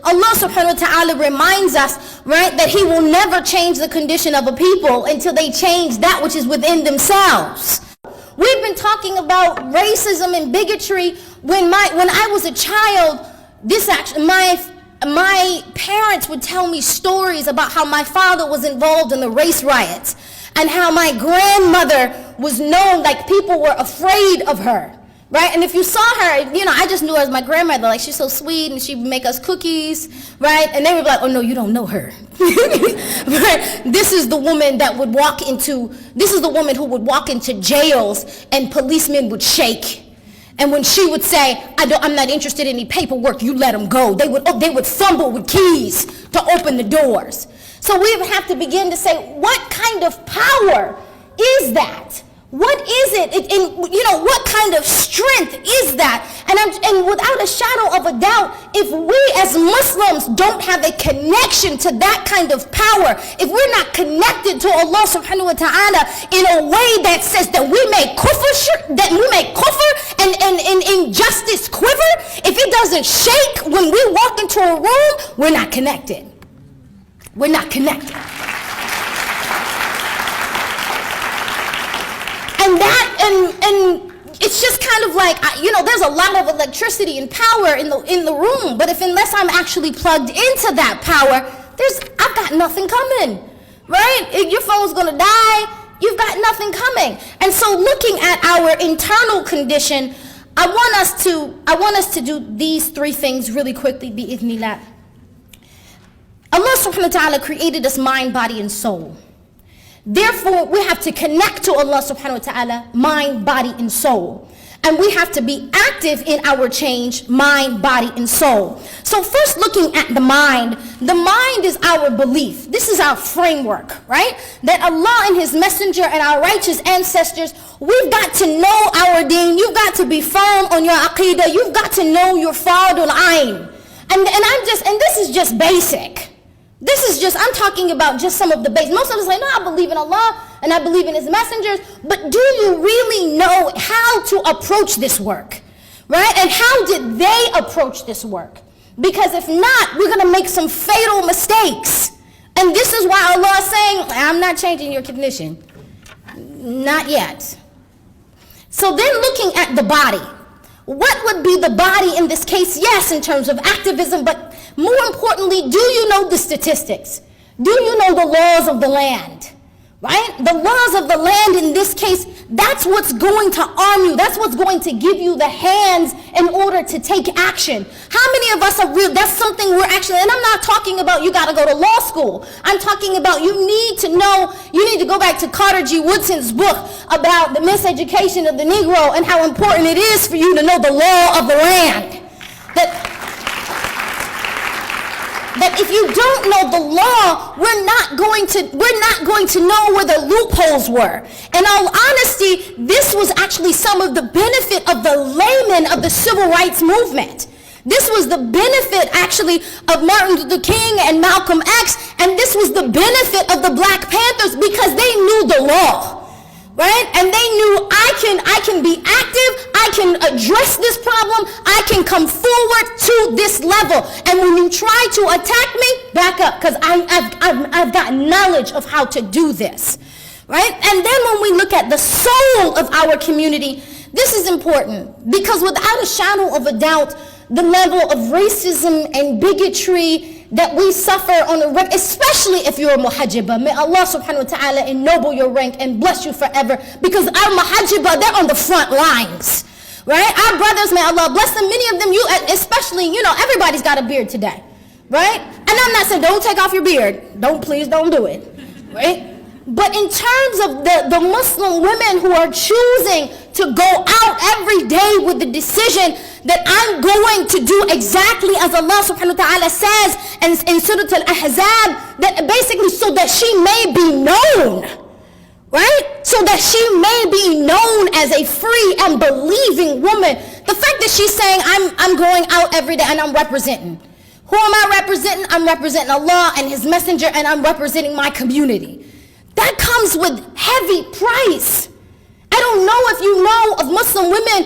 Allah subhanahu wa ta'ala reminds us, right, that He will never change the condition of a people until they change that which is within themselves. We've been talking about racism and bigotry. When I was a child, my parents would tell me stories about how my father was involved in the race riots and how my grandmother was known, like people were afraid of her, right? And if you saw her, I just knew her as my grandmother, like she's so sweet and she'd make us cookies, right? And they would be like, oh no, you don't know her. Right? This is the woman who would walk into jails and policemen would shake. And when she would say, I'm not interested in any paperwork, you let them go. They would fumble with keys to open the doors. So we would have to begin to say, what kind of power is that? What is it? What kind of strength is that? And without a shadow of a doubt, if we as Muslims don't have a connection to that kind of power, if we're not connected to Allah subhanahu wa ta'ala in a way that says that we make kufr and injustice quiver, if it doesn't shake when we walk into a room, we're not connected. We're not connected. And it's just kind of like, there's a lot of electricity and power in the room, but unless I'm actually plugged into that power, I've got nothing coming, right? If your phone's gonna die, you've got nothing coming. And so looking at our internal condition, I want us to do these three things really quickly, bi'idhnillah. Allah subhanahu wa ta'ala created us mind, body, and soul. Therefore, we have to connect to Allah subhanahu wa ta'ala, mind, body, and soul. And we have to be active in our change, mind, body, and soul. So first looking at the mind is our belief. This is our framework, right? That Allah and His Messenger and our righteous ancestors, we've got to know our deen. You've got to be firm on your aqidah. You've got to know your fardul ayn. And this is just basic. I'm talking about just some of the basics. Most of us say, no, I believe in Allah and I believe in His messengers, but do you really know how to approach this work, right? And how did they approach this work? Because if not, we're going to make some fatal mistakes. And this is why Allah is saying, I'm not changing your condition. Not yet. So then looking at the body. What would be the body in this case? Yes, in terms of activism, but more importantly, do you know the statistics? Do you know the laws of the land? Right? The laws of the land in this case, that's what's going to arm you. That's what's going to give you the hands in order to take action. How many of us are real? That's something we're actually, and I'm not talking about you got to go to law school. I'm talking about you need to go back to Carter G. Woodson's book about the miseducation of the Negro and how important it is for you to know the law of the land. That if you don't know the law, we're not going to know where the loopholes were. In all honesty, this was actually some of the benefit of the laymen of the civil rights movement. This was the benefit actually of Martin Luther King and Malcolm X, and this was the benefit of the Black Panthers because they knew the law. Right? And they knew I can be active, I can address this problem, I can come forward to this level. And when you try to attack me, back up, because I've got knowledge of how to do this. Right? And then when we look at the soul of our community, this is important because without a shadow of a doubt, the level of racism and bigotry that we suffer on a regular, especially if you're a muhajjaba. May Allah subhanahu wa ta'ala ennoble your rank and bless you forever, because our muhajjaba, they're on the front lines, right? Our brothers, may Allah bless them. Many of them, especially, everybody's got a beard today, right? And I'm not saying don't take off your beard. Please don't do it, right? But in terms of the Muslim women who are choosing to go out every day with the decision that I'm going to do exactly as Allah subhanahu wa ta'ala says in Surah Al-Ahzab, that basically so that she may be known, right? So that she may be known as a free and believing woman. The fact that she's saying I'm going out every day and I'm representing. Who am I representing? I'm representing Allah and His Messenger, and I'm representing my community. That comes with heavy price. I don't know if you know of Muslim women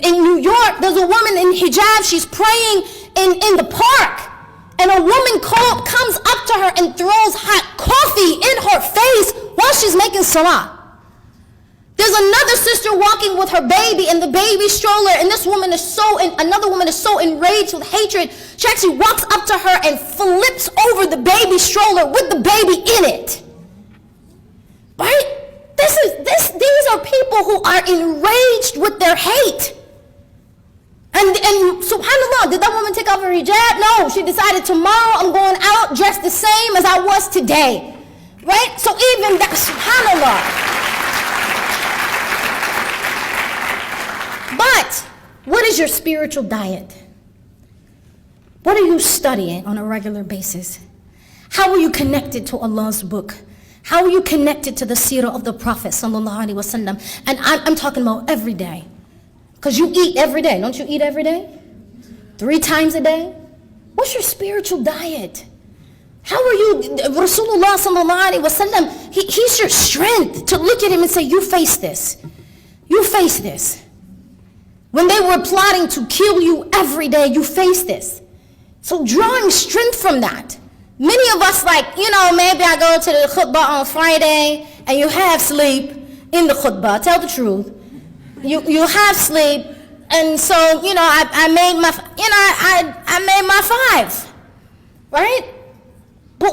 in New York. There's a woman in hijab. She's praying in the park. And something cold comes up to her and throws hot coffee in her face while she's making salah. There's another sister walking with her baby in the baby stroller, and another woman is so enraged with hatred, she actually walks up to her and flips over the baby stroller with the baby in it. Right? These are people who are enraged with their hate. And subhanAllah, did that woman take off her hijab? No, she decided tomorrow I'm going out dressed the same as I was today. Right? So even that, subhanAllah. But what is your spiritual diet? What are you studying on a regular basis? How are you connected to Allah's book? How are you connected to the seerah of the Prophet sallallahu alaihi wasallam? And I'm talking about every day. Because you eat every day. Don't you eat every day? 3 times a day? What's your spiritual diet? How are you? Rasulullah sallallahu alaihi wasallam, he's your strength to look at him and say, you face this. You face this. When they were plotting to kill you every day, you face this. So drawing strength from that. Many of us maybe I go to the khutbah on Friday and you have sleep in the khutbah. Tell the truth. You have sleep, and so I made my 5, right? But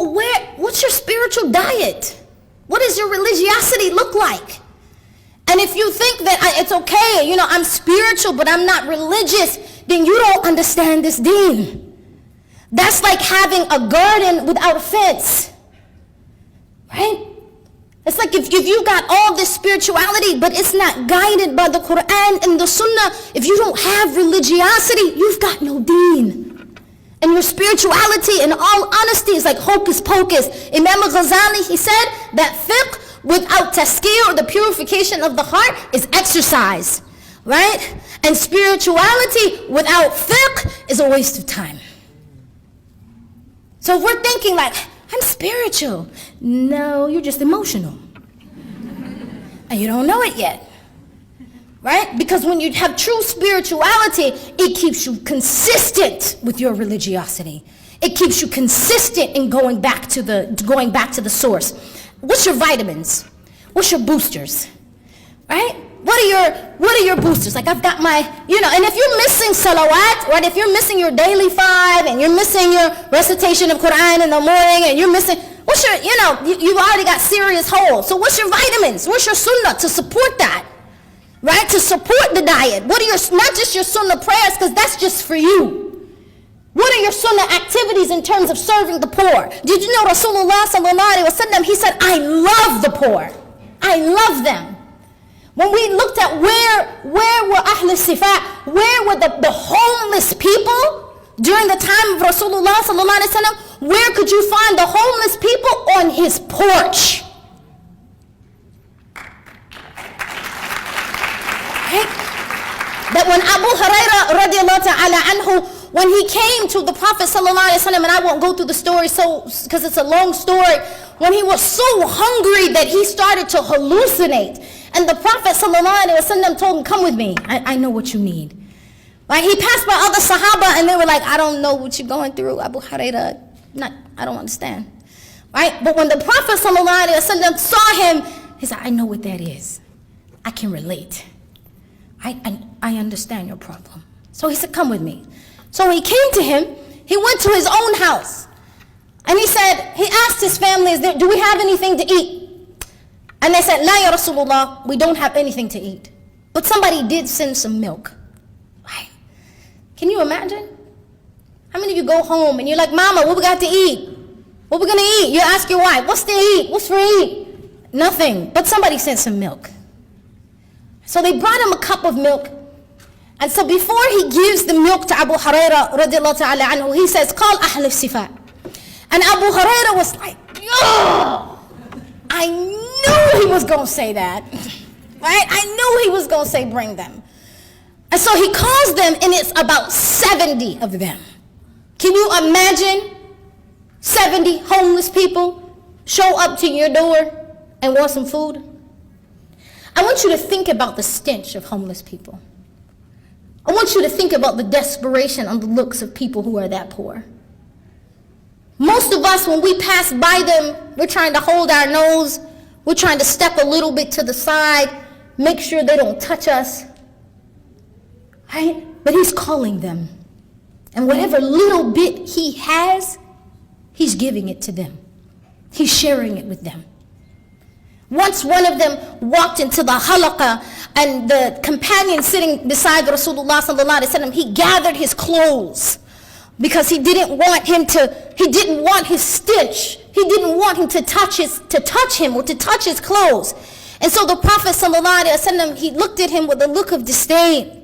what's your spiritual diet? What does your religiosity look like? And if you think that it's okay, I'm spiritual but I'm not religious, then you don't understand this deen. That's like having a garden without a fence, right? It's like if you got all this spirituality but it's not guided by the Quran and the Sunnah, if you don't have religiosity, you've got no deen. And your spirituality, in all honesty, is like hocus pocus. Imam al-Ghazali, he said that fiqh without tazkiyah, or the purification of the heart, is exercise, right? And spirituality without fiqh is a waste of time. So if we're thinking like, I'm spiritual. No, you're just emotional. And you don't know it yet. Right? Because when you have true spirituality, it keeps you consistent with your religiosity. It keeps you consistent in going back to the source. What's your vitamins? What's your boosters? Right? What are your boosters? Like I've got my, and if you're missing salawat, right? If you're missing your daily 5 and you're missing your recitation of Quran in the morning and you're missing, what's your, you've already got serious holes. So what's your vitamins? What's your sunnah to support that? Right? To support the diet. What are not just your sunnah prayers, because that's just for you. What are your sunnah activities in terms of serving the poor? Did you know Rasulullah sallallahu alaihi wasallam, he said, I love the poor. I love them. When we looked at where were Ahl al-Sifat, where were the homeless people during the time of Rasulullah sallallahu alaihi wasallam, where could you find the homeless people? On his porch. Right? That when Abu Hurairah radiallahu ta'ala anhu, when he came to the Prophet sallallahu alaihi wasallam, and I won't go through the story because it's a long story, when he was so hungry that he started to hallucinate. And the Prophet ﷺ told him, come with me. I know what you need. Right? He passed by other Sahaba and they were like, I don't know what you're going through, Abu Hurairah. I don't understand. Right? But when the Prophet ﷺ saw him, he said, I know what that is. I can relate. I understand your problem. So he said, come with me. So he came to him. He went to his own house. And he asked his family, do we have anything to eat? And they said, La ya Rasulullah, we don't have anything to eat. But somebody did send some milk. Right? Can you imagine? How many of you go home and you're like, Mama, what we got to eat? What we going to eat? You ask your wife, what's to eat? What's for eat? Nothing. But somebody sent some milk. So they brought him a cup of milk. And so before he gives the milk to Abu Hurairah radiallahu ta'ala anhu, he says, Call Ahl al-Sifat. And Abu Hurairah was like, yo! I knew he was going to say that, right? I knew he was going to say bring them. And so he calls them, and it's about 70 of them. Can you imagine 70 homeless people show up to your door and want some food? I want you to think about the stench of homeless people. I want you to think about the desperation on the looks of people who are that poor. of us, when we pass by them, we're trying to hold our nose. We're trying to step a little bit to the side, make sure they don't touch us. Right? But he's calling them. And whatever little bit he has, he's giving it to them. He's sharing it with them. Once one of them walked into the halaqah, and the companion sitting beside Rasulullah sallallahu alaihi wasallam, he gathered his clothes because he didn't want his stench. He didn't want him to touch him or to touch his clothes. And so the Prophet sallallahu alaihi wasallam, he looked at him with a look of disdain.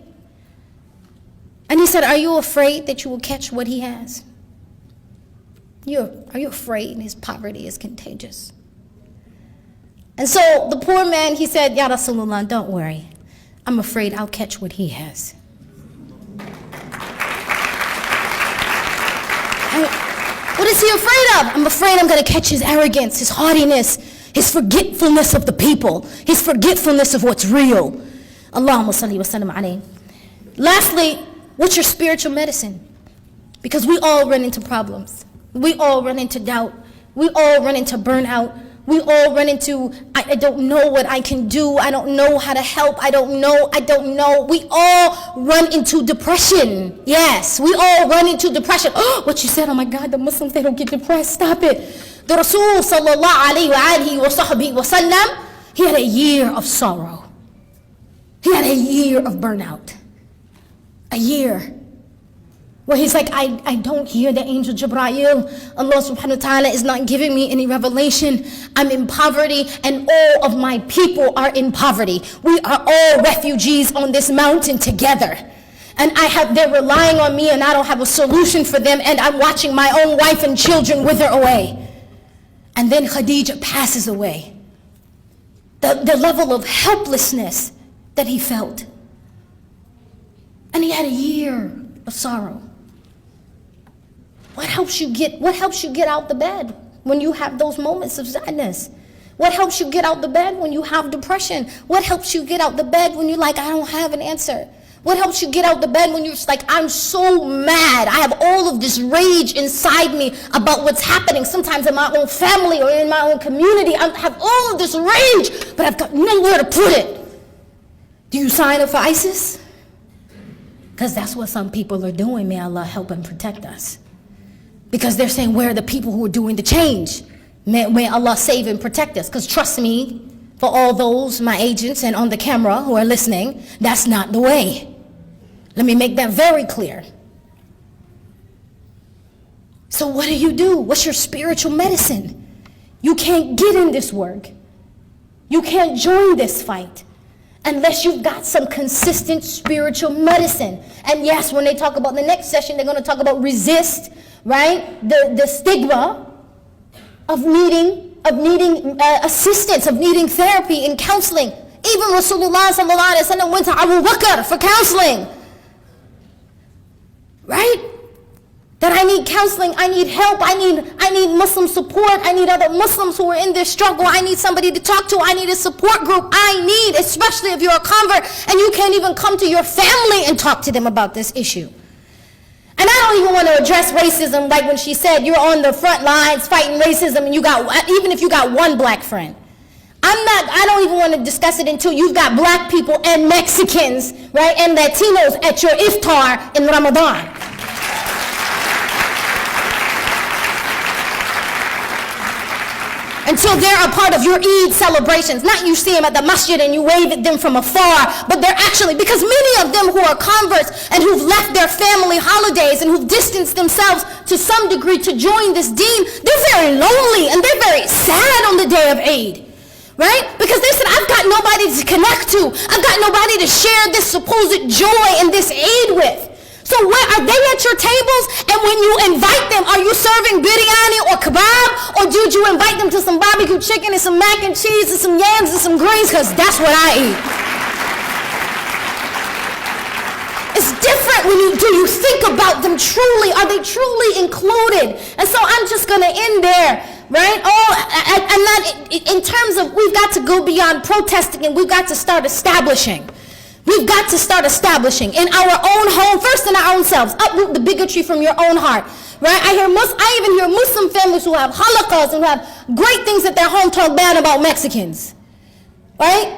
And he said, "Are you afraid that you will catch what he has? Are you afraid his poverty is contagious?" And so the poor man, he said, "Ya Rasulullah, don't worry. I'm afraid I'll catch what he has." What is he afraid of? I'm afraid I'm going to catch his arrogance, his haughtiness, his forgetfulness of the people, his forgetfulness of what's real. Allahumma salli wa sallam alayhi. Lastly, what's your spiritual medicine? Because we all run into problems. We all run into doubt. We all run into burnout. We all run into, I don't know what I can do. I don't know how to help. I don't know. We all run into depression. Yes, we all run into depression. Oh, what you said, oh my God, the Muslims, they don't get depressed. Stop it. The Rasul sallallahu alayhi wa sahbihi wa sallam, he had a year of sorrow. He had a year of burnout. A year. Where he's like, I don't hear the angel Jibreel. Allah subhanahu wa ta'ala is not giving me any revelation. I'm in poverty and all of my people are in poverty. We are all refugees on this mountain together. And they're relying on me and I don't have a solution for them, and I'm watching my own wife and children wither away. And then Khadija passes away. The level of helplessness that he felt. And he had a year of sorrow. What helps you get out the bed when you have those moments of sadness? What helps you get out the bed when you have depression? What helps you get out the bed when you're like, I don't have an answer? What helps you get out the bed when you're just like, I'm so mad. I have all of this rage inside me about what's happening, sometimes in my own family or in my own community. I have all of this rage, but I've got nowhere to put it. Do you sign up for ISIS? Because that's what some people are doing. May Allah help and protect us. Because they're saying, where are the people who are doing the change? May Allah save and protect us. Because trust me, for all those, my agents and on the camera who are listening, that's not the way. Let me make that very clear. So what do? What's your spiritual medicine? You can't get in this work. You can't join this fight unless you've got some consistent spiritual medicine. And yes, when they talk about the next session, they're going to talk about resist, right? The stigma of needing assistance, of needing therapy and counseling. Even Rasulullah sallallahu alaihi wasallam went to Abu Bakr for counseling, right? That I need counseling, I need help, I need Muslim support, I need other Muslims who are in this struggle, I need somebody to talk to, I need a support group, especially if you're a convert and you can't even come to your family and talk to them about this issue. And I don't even want to address racism, like when she said you're on the front lines fighting racism and even if you got one black friend. I don't even want to discuss it until you've got black people and Mexicans, right, and Latinos at your iftar in Ramadan. Until they're a part of your Eid celebrations. Not you see them at the masjid and you wave at them from afar, but they're actually, because many of them who are converts and who've left their family holidays and who've distanced themselves to some degree to join this deen, they're very lonely and they're very sad on the day of Eid. Right? Because they said, I've got nobody to connect to. I've got nobody to share this supposed joy and this Eid with. So are they at your tables? And when you invite them, are you serving biryani or kebab? Or did you invite them to some barbecue chicken and some mac and cheese and some yams and some greens? Because that's what I eat. It's different when you think about them truly. Are they truly included? And so I'm just going to end there. Right? I'm not, in terms of, we've got to go beyond protesting and we've got to start establishing. We've got to start establishing in our own home, first in our own selves. Uproot the bigotry from your own heart. right? I even hear Muslim families who have halakas and who have great things at their home talk bad about Mexicans, right?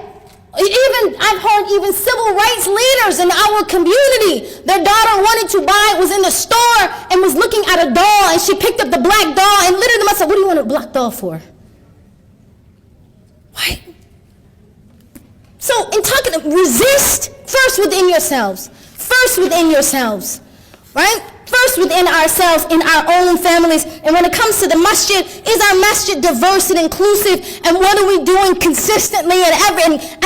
I've heard even civil rights leaders in our community, their daughter wanted to buy, was in the store and was looking at a doll, and she picked up the black doll and literally said, what do you want a black doll for? What? So in talking, resist first within yourselves. First within yourselves, right? First within ourselves, in our own families. And when it comes to the masjid, is our masjid diverse and inclusive? And what are we doing consistently and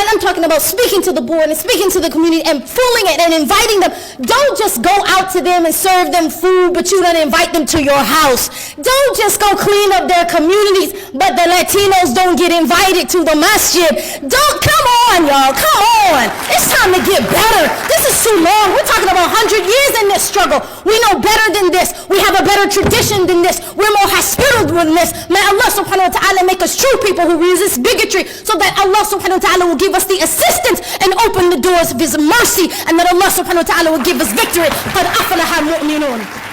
I'm talking about speaking to the board and speaking to the community and fooling it and inviting them. Don't just go out to them and serve them food, but you don't invite them to your house. Don't just go clean up their communities, but the Latinos don't get invited to the masjid. Come on, y'all, come on. It's time to get better. This is too long. We're talking about 100 years in this struggle. We know better than this. We have a better tradition than this. We're more hospitable than this. May Allah subhanahu wa ta'ala make us true people who resist bigotry, so that Allah subhanahu wa ta'ala will give us the assistance and open the doors of His mercy, and that Allah subhanahu wa ta'ala will give us victory. قَدْ أَفْلَحَ الْمُؤْمِنُونَ.